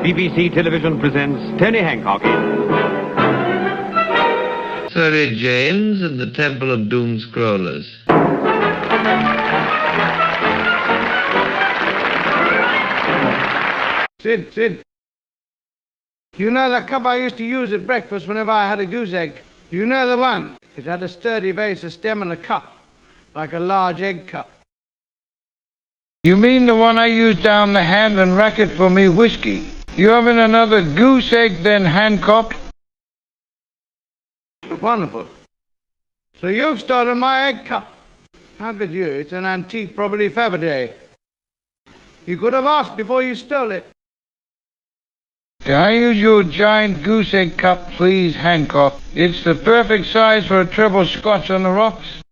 BBC Television presents Tony Hancock in Sid James and the Temple of Doom Scrollers. Sid. You know that cup I used to use at breakfast whenever I had a goose egg? You know the one? It had a sturdy base, a stem, and a cup, like a large egg cup. You mean the one I used down the hand and racket for me whiskey? You having another goose egg then, Hancock? Wonderful. So you've stolen my egg cup. How could you? It's an antique, probably Fabergé. You could have asked before you stole it. Can I use your giant goose egg cup, please, Hancock? It's the perfect size for a treble scotch on the rocks.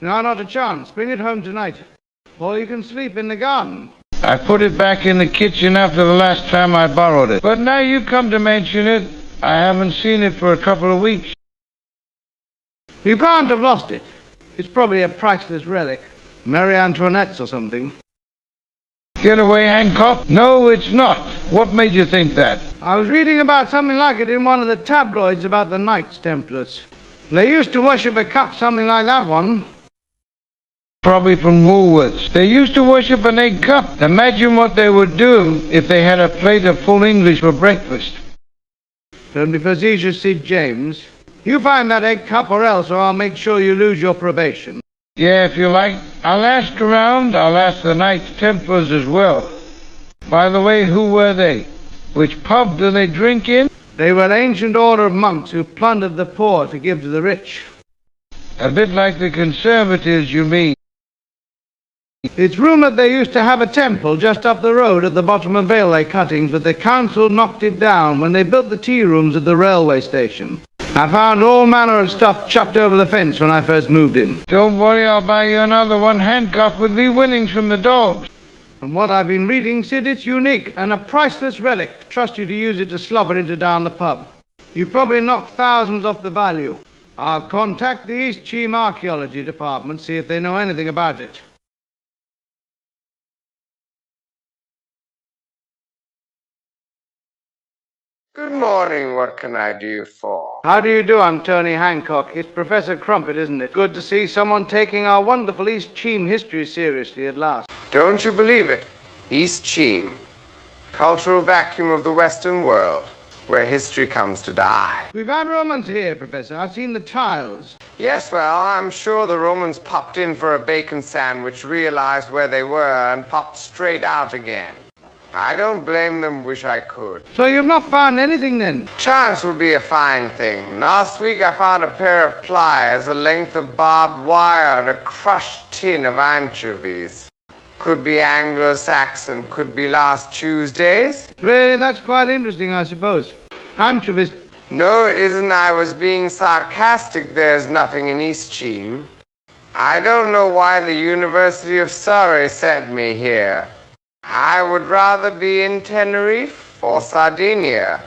No, not a chance. Bring it home tonight. Or you can sleep in the garden. I put it back in the kitchen after the last time I borrowed it. But now you come to mention it, I haven't seen it for a couple of weeks. You can't have lost it. It's probably a priceless relic. Marie Antoinette's or something. Get away, Hancock. No, it's not. What made you think that? I was reading about something like it in one of the tabloids about the Knights Templars. They used to worship a cup something like that one. Probably from Woolworths. They used to worship an egg cup. Imagine what they would do if they had a plate of full English for breakfast. Don't be facetious, Sid James. You find that egg cup or else, or I'll make sure you lose your probation. Yeah, if you like. I'll ask around. I'll ask the Knights Templars as well. By the way, who were they? Which pub do they drink in? They were an ancient order of monks who plundered the poor to give to the rich. A bit like the Conservatives, you mean? It's rumored they used to have a temple just up the road at the bottom of railway cuttings, but the council knocked it down when they built the tea rooms at the railway station. I found all manner of stuff chucked over the fence when I first moved in. Don't worry, I'll buy you another one, Hancock, with the winnings from the dogs. From what I've been reading, Sid, it's unique and a priceless relic. Trust you to use it to slobber into down the pub. You probably knocked thousands off the value. I'll contact the East Cheam Archaeology Department, see if they know anything about it. Good morning, what can I do you for? How do you do? I'm Tony Hancock. It's Professor Crumpet, isn't it? Good to see someone taking our wonderful East Cheam history seriously at last. Don't you believe it? East Cheam, cultural vacuum of the Western world, where history comes to die. We've had Romans here, Professor. I've seen the tiles. Yes, well, I'm sure the Romans popped in for a bacon sandwich, realized where they were, and popped straight out again. I don't blame them, wish I could. So you've not found anything then? Chance would be a fine thing. Last week I found a pair of pliers, a length of barbed wire, and a crushed tin of anchovies. Could be Anglo-Saxon, could be last Tuesday's. Really, that's quite interesting, I suppose. Anchovies. No, it isn't. I was being sarcastic. There's nothing in East Cheam. I don't know why the University of Surrey sent me here. I would rather be in Tenerife or Sardinia,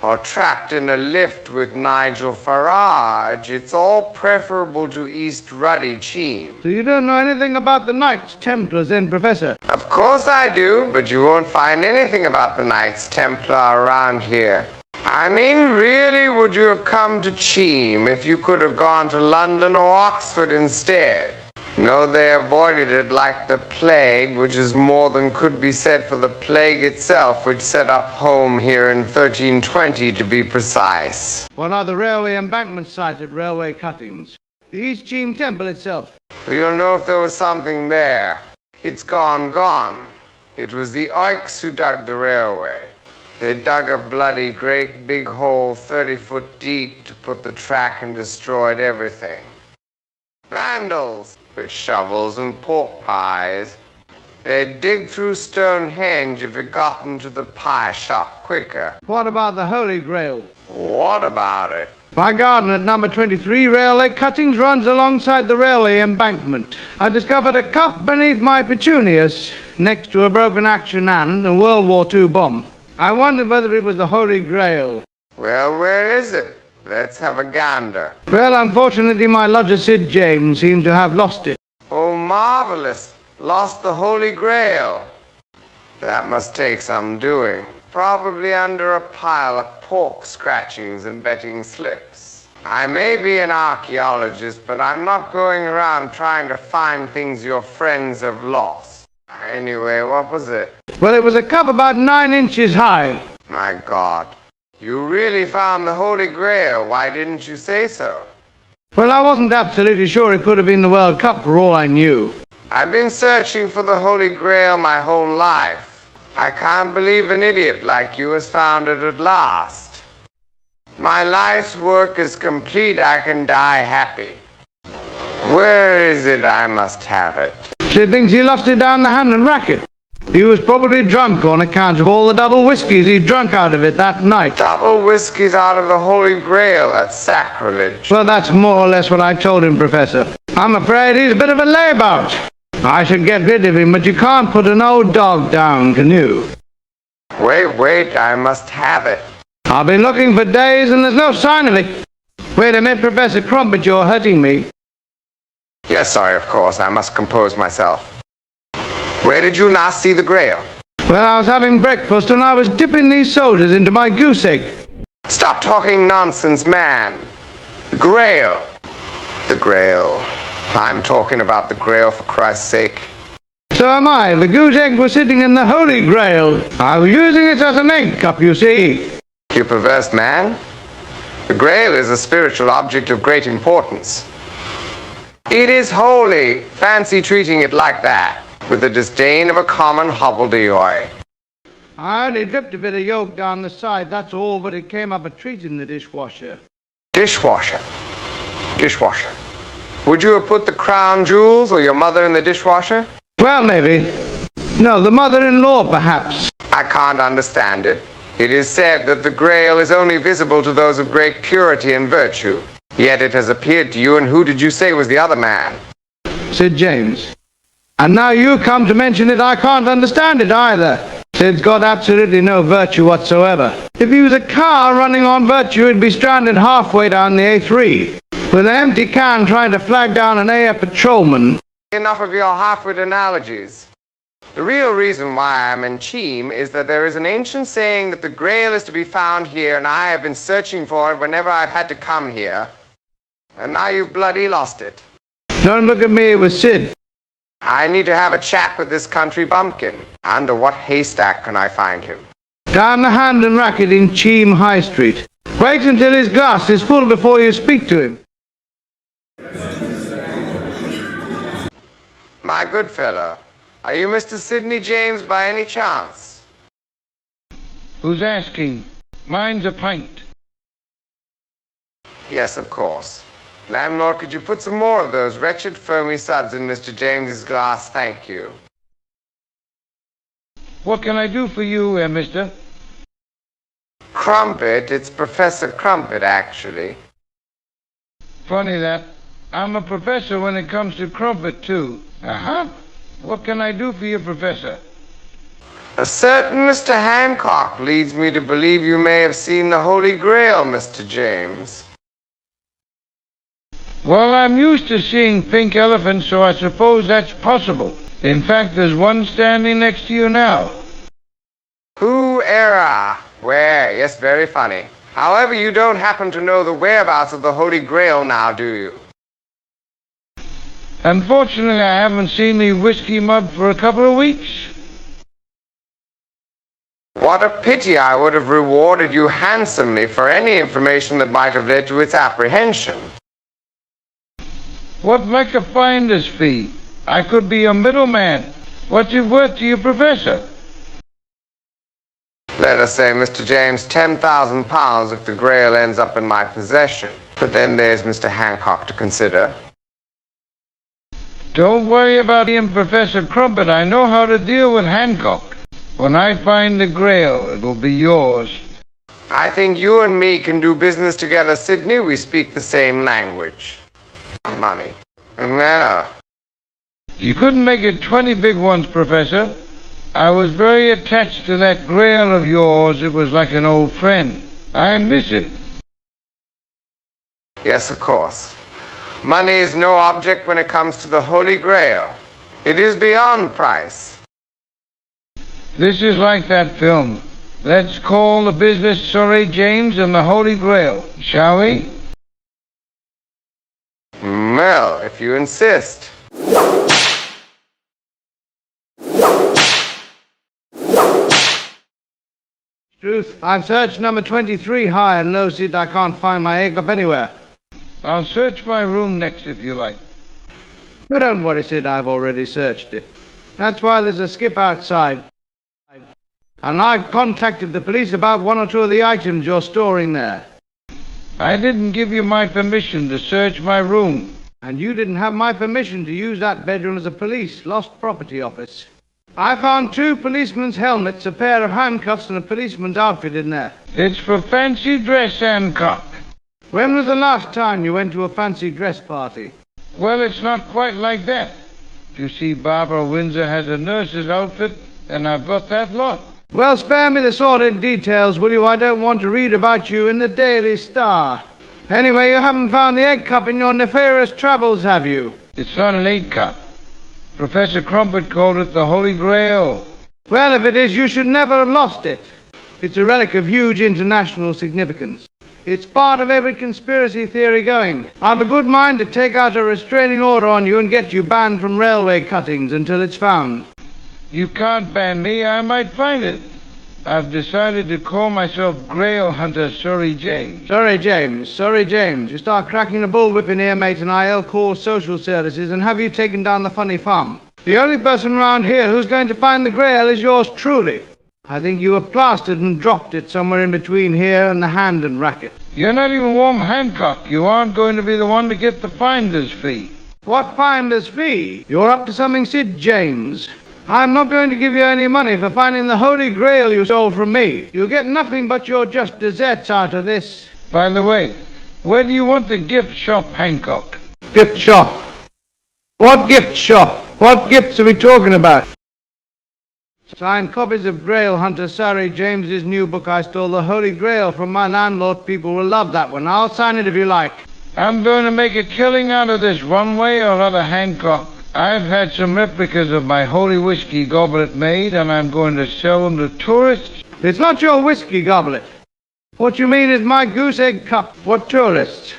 or trapped in a lift with Nigel Farage. It's all preferable to East Ruddy Cheam. So you don't know anything about the Knights Templars then, Professor? Of course I do, but you won't find anything about the Knights Templar around here. I mean, really, would you have come to Cheam if you could have gone to London or Oxford instead? No, they avoided it like the plague, which is more than could be said for the plague itself, which set up home here in 1320 to be precise. What are the railway embankment sites at railway cuttings? The East Cheam Temple itself. You'll know if there was something there. It's gone. It was the Oiks who dug the railway. They dug a bloody great big hole 30 foot deep to put the track and destroyed everything. Vandals with shovels and pork pies. They'd dig through Stonehenge if it got them to the pie shop quicker. What about the Holy Grail? What about it? My garden at number 23 railway cuttings runs alongside the railway embankment. I discovered a cup beneath my petunias next to a broken action and a World War II bomb. I wondered whether it was the Holy Grail. Well, where is it? Let's have a gander. Well, unfortunately, my lodger Sid James seemed to have lost it. Oh, marvelous. Lost the Holy Grail. That must take some doing. Probably under a pile of pork scratchings and betting slips. I may be an archaeologist, but I'm not going around trying to find things your friends have lost. Anyway, what was it? Well, it was a cup about 9 inches high. My God. You really found the Holy Grail. Why didn't you say so? Well, I wasn't absolutely sure it could have been the World Cup for all I knew. I've been searching for the Holy Grail my whole life. I can't believe an idiot like you has found it at last. My life's work is complete. I can die happy. Where is it? I must have it. Sid thinks he lost it down the hand and racket. He was probably drunk on account of all the double whiskies he drunk out of it that night. Double whiskies out of the Holy Grail? That's sacrilege. Well, that's more or less what I told him, Professor. I'm afraid he's a bit of a laybout. I should get rid of him, but you can't put an old dog down, can you? Wait, I must have it. I've been looking for days and there's no sign of it. Wait a minute, Professor Crumpet, you're hurting me. Yes, sorry, of course. I must compose myself. Where did you last see the Grail? Well, I was having breakfast and I was dipping these sodas into my goose egg. Stop talking nonsense, man. The Grail. The Grail. I'm talking about the Grail, for Christ's sake. So am I. The goose egg was sitting in the Holy Grail. I was using it as an egg cup, you see. You perverse man. The Grail is a spiritual object of great importance. It is holy. Fancy treating it like that, with the disdain of a common hobbledehoy. I only dripped a bit of yolk down the side, that's all, but it came up a treat in the dishwasher. Dishwasher. Dishwasher. Would you have put the crown jewels or your mother in the dishwasher? Well, maybe. No, the mother-in-law, perhaps. I can't understand it. It is said that the Grail is only visible to those of great purity and virtue. Yet it has appeared to you, and who did you say was the other man? Sid James. And now you come to mention it, I can't understand it either. Sid's got absolutely no virtue whatsoever. If he was a car running on virtue, he'd be stranded halfway down the A3, with an empty can trying to flag down an AF patrolman. Enough of your half-wit analogies. The real reason why I'm in Cheam is that there is an ancient saying that the Grail is to be found here, and I have been searching for it whenever I've had to come here. And now you've bloody lost it. Don't look at me, it was Sid. I need to have a chat with this country bumpkin. Under what haystack can I find him? Down the Hand and Racket in Cheam High Street. Wait until his glass is full before you speak to him. My good fellow, are you Mr. Sidney James by any chance? Who's asking? Mine's a pint. Yes, of course. Landlord, could you put some more of those wretched foamy suds in Mr. James's glass? Thank you. What can I do for you, mister? Crumpet, it's Professor Crumpet, actually. Funny that. I'm a professor when it comes to crumpet, too. Uh-huh. What can I do for you, Professor? A certain Mr. Hancock leads me to believe you may have seen the Holy Grail, Mr. James. Well, I'm used to seeing pink elephants, so I suppose that's possible. In fact, there's one standing next to you now. Who era? Where? Yes, very funny. However, you don't happen to know the whereabouts of the Holy Grail now, do you? Unfortunately, I haven't seen the whiskey mug for a couple of weeks. What a pity. I would have rewarded you handsomely for any information that might have led to its apprehension. What like a finder's fee? I could be a middleman. What's it worth to you, Professor? Let us say, Mr. James, £10,000 if the Grail ends up in my possession. But then there's Mr. Hancock to consider. Don't worry about him, Professor Crumpet. I know how to deal with Hancock. When I find the Grail, it'll be yours. I think you and me can do business together, Sidney. We speak the same language. Money. No. You couldn't make it 20 big ones, Professor. I was very attached to that Grail of yours. It was like an old friend. I miss it. Yes, of course. Money is no object when it comes to the Holy Grail. It is beyond price. This is like that film. Let's call the business Surrey James and the Holy Grail, shall we? Well, if you insist. Truth, I've searched number 23 high and low, Sid. I can't find my egg up anywhere. I'll search my room next if you like. But don't worry, Sid, I've already searched it. That's why there's a skip outside. And I've contacted the police about one or two of the items you're storing there. I didn't give you my permission to search my room. And you didn't have my permission to use that bedroom as a police lost property office. I found 2 policemen's helmets, a pair of handcuffs, and a policeman's outfit in there. It's for fancy dress, Hancock. When was the last time you went to a fancy dress party? Well, it's not quite like that. You see, Barbara Windsor has a nurse's outfit, and I've got that lot. Well, spare me the sordid details, will you? I don't want to read about you in the Daily Star. Anyway, you haven't found the egg cup in your nefarious travels, have you? It's not an egg cup. Professor Crumpet called it the Holy Grail. Well, if it is, you should never have lost it. It's a relic of huge international significance. It's part of every conspiracy theory going. I've a good mind to take out a restraining order on you and get you banned from railway cuttings until it's found. You can't ban me, I might find it. I've decided to call myself Grail Hunter Surrey James. Surrey James. You start cracking a bullwhip in here, mate, and I'll call social services and have you taken down the funny farm. The only person round here who's going to find the Grail is yours truly. I think you were plastered and dropped it somewhere in between here and the Handon racket. You're not even warm, Hancock. You aren't going to be the one to get the finder's fee. What finder's fee? You're up to something, Sid James. I'm not going to give you any money for finding the Holy Grail you stole from me. You'll get nothing but your just desserts out of this. By the way, where do you want the gift shop, Hancock? Gift shop? What gift shop? What gifts are we talking about? Signed copies of Grail Hunter Surrey James's new book, I Stole the Holy Grail from my landlord. People will love that one. I'll sign it if you like. I'm going to make a killing out of this one way or other, Hancock. I've had some replicas of my holy whiskey goblet made, and I'm going to sell them to tourists. It's not your whiskey goblet. What you mean is my goose egg cup. What tourists?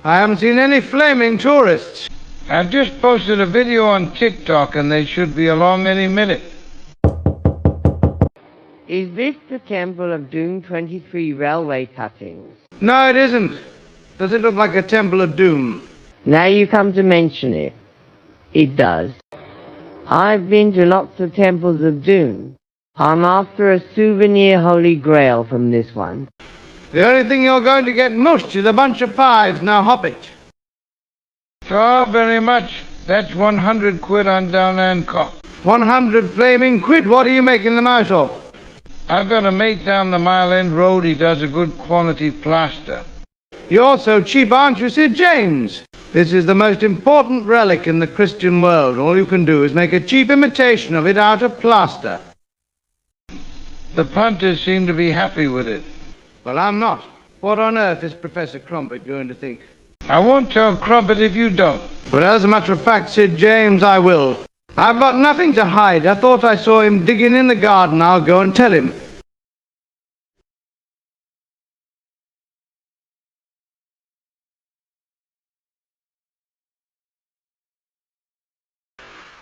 I haven't seen any flaming tourists. I've just posted a video on TikTok, and they should be along any minute. Is this the Temple of Doom 23 railway cuttings? No, it isn't. Does it look like a Temple of Doom? Now you come to mention it. It does. I've been to lots of temples of doom. I'm after a souvenir Holy Grail from this one. The only thing you're going to get mushed is a bunch of pies. Now hop it. Oh, very much. That's 100 quid on down Hancock. 100 flaming quid? What are you making them out of? I've got a mate down the Mile End Road. He does a good quality plaster. You're so cheap, aren't you, Sid James? This is the most important relic in the Christian world. All you can do is make a cheap imitation of it out of plaster. The punters seem to be happy with it. Well, I'm not. What on earth is Professor Crumpet going to think? I won't tell Crumpet if you don't. But as a matter of fact, Sid James, I will. I've got nothing to hide. I thought I saw him digging in the garden. I'll go and tell him.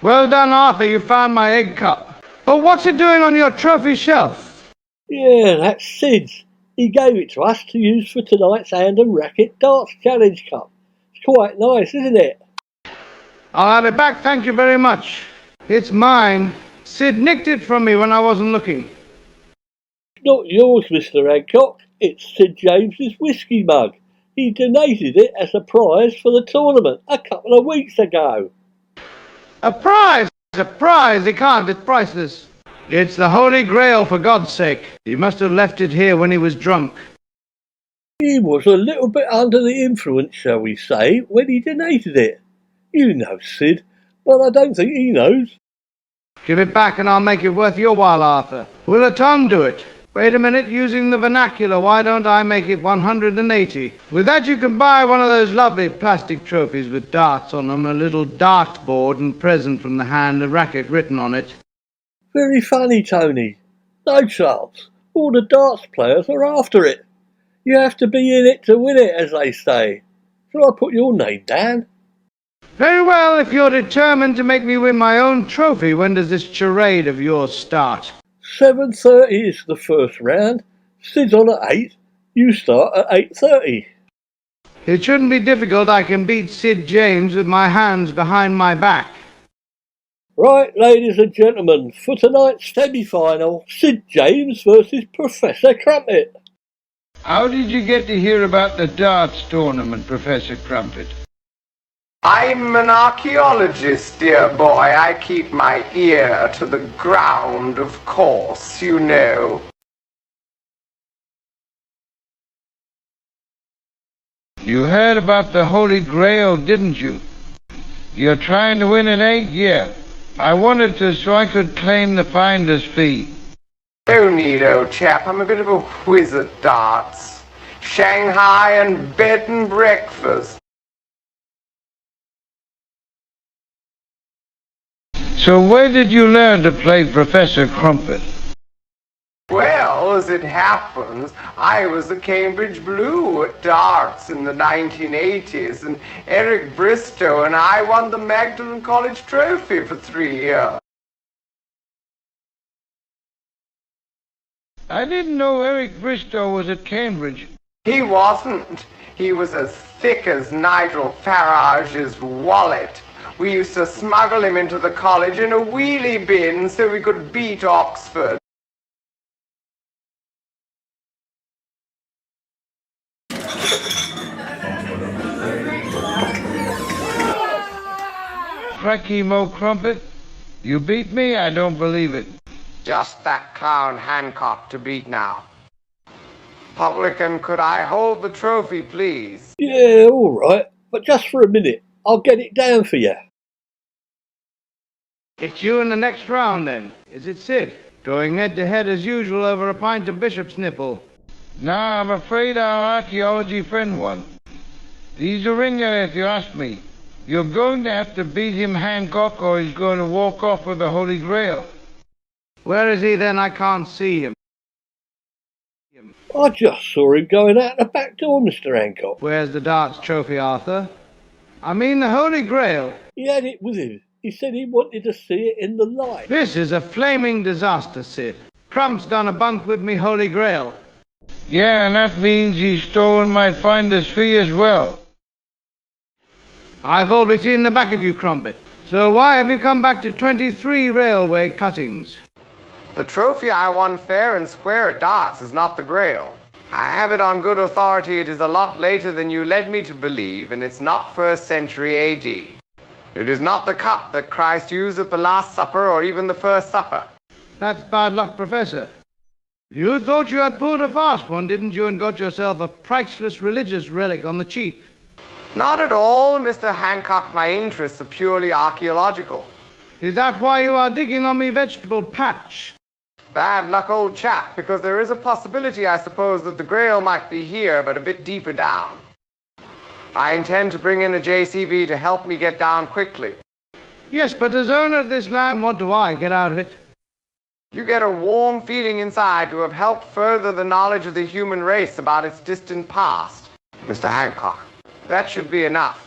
Well done, Arthur. You found my egg cup. But what's it doing on your trophy shelf? Yeah, that's Sid's. He gave it to us to use for tonight's Hand and Racket Darts Challenge Cup. It's quite nice, isn't it? I'll have it back, thank you very much. It's mine. Sid nicked it from me when I wasn't looking. It's not yours, Mr. Hancock. It's Sid James's whiskey mug. He donated it as a prize for the tournament a couple of weeks ago. A prize! A prize! He can't, it's priceless. It's the Holy Grail, for God's sake. He must have left it here when he was drunk. He was a little bit under the influence, shall we say, when he donated it. You know, Sid, but I don't think he knows. Give it back and I'll make it worth your while, Arthur. Will a Tom do it? Wait a minute, using the vernacular, why don't I make it 180? With that you can buy one of those lovely plastic trophies with darts on them, a little dartboard and present from the Hand and Racket written on it. Very funny, Tony. No chance. All the darts players are after it. You have to be in it to win it, as they say. Shall I put your name down? Very well, if you're determined to make me win my own trophy, when does this charade of yours start? 7:30 is the first round. Sid's on at 8. You start at 8:30. It shouldn't be difficult. I can beat Sid James with my hands behind my back. Right, ladies and gentlemen, for tonight's semi-final, Sid James versus Professor Crumpet. How did you get to hear about the darts tournament, Professor Crumpet? I'm an archaeologist, dear boy. I keep my ear to the ground, of course, you know. You heard about the Holy Grail, didn't you? You're trying to win an egg? Yeah. I wanted to so I could claim the finder's fee. No need, old chap. I'm a bit of a whiz at darts. Shanghai and bed and breakfast. So where did you learn to play Professor Crumpet? Well, as it happens, I was a Cambridge Blue at darts in the 1980s, and Eric Bristow and I won the Magdalen College Trophy for 3 years. I didn't know Eric Bristow was at Cambridge. He wasn't. He was as thick as Nigel Farage's wallet. We used to smuggle him into the college in a wheelie bin so we could beat Oxford. Cracky Mo Crumpet, you beat me? I don't believe it. Just that clown Hancock to beat now. Publican, could I hold the trophy, please? Yeah, all right, but just for a minute. I'll get it down for you. It's you in the next round, then. Is it Sid? Going head-to-head as usual over a pint of Bishop's nipple. No, I'm afraid our archaeology friend won. He's a ringer, if you ask me. You're going to have to beat him, Hancock, or he's going to walk off with the Holy Grail. Where is he, then? I can't see him. I just saw him going out the back door, Mr. Hancock. Where's the darts trophy, Arthur? I mean the Holy Grail. He had it with him. He said he wanted to see it in the light. This is a flaming disaster, Sid. Crump's done a bunk with me Holy Grail. Yeah, and that means he's stolen my finder's fee as well. I've always seen the back of you, Crumpet. So why have you come back to 23 railway cuttings? The trophy I won fair and square at darts is not the Grail. I have it on good authority it is a lot later than you led me to believe, and it's not 1st century A.D. It is not the cup that Christ used at the Last Supper or even the First Supper. That's bad luck, Professor. You thought you had pulled a fast one, didn't you, and got yourself a priceless religious relic on the cheap? Not at all, Mr. Hancock. My interests are purely archaeological. Is that why you are digging on me vegetable patch? Bad luck, old chap, because there is a possibility, I suppose, that the Grail might be here, but a bit deeper down. I intend to bring in a JCB to help me get down quickly. Yes, but as owner of this land, what do I get out of it? You get a warm feeling inside to have helped further the knowledge of the human race about its distant past. Mr. Hancock, that should be enough.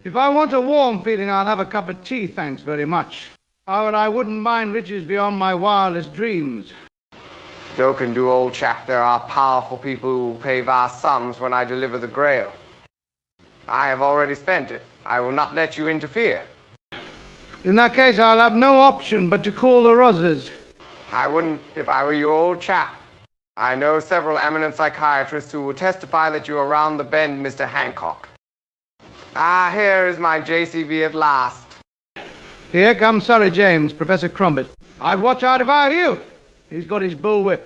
If I want a warm feeling, I'll have a cup of tea, thanks very much. Oh, and I wouldn't mind riches beyond my wildest dreams. Joe can do, old chap. There are powerful people who will pay vast sums when I deliver the Grail. I have already spent it. I will not let you interfere. In that case, I'll have no option but to call the Rosses. I wouldn't if I were you, old chap. I know several eminent psychiatrists who will testify that you are round the bend, Mr. Hancock. Ah, here is my JCB at last. Here comes Surrey James, Professor Crumpet. I'd watch out if I were you. He's got his bullwhip.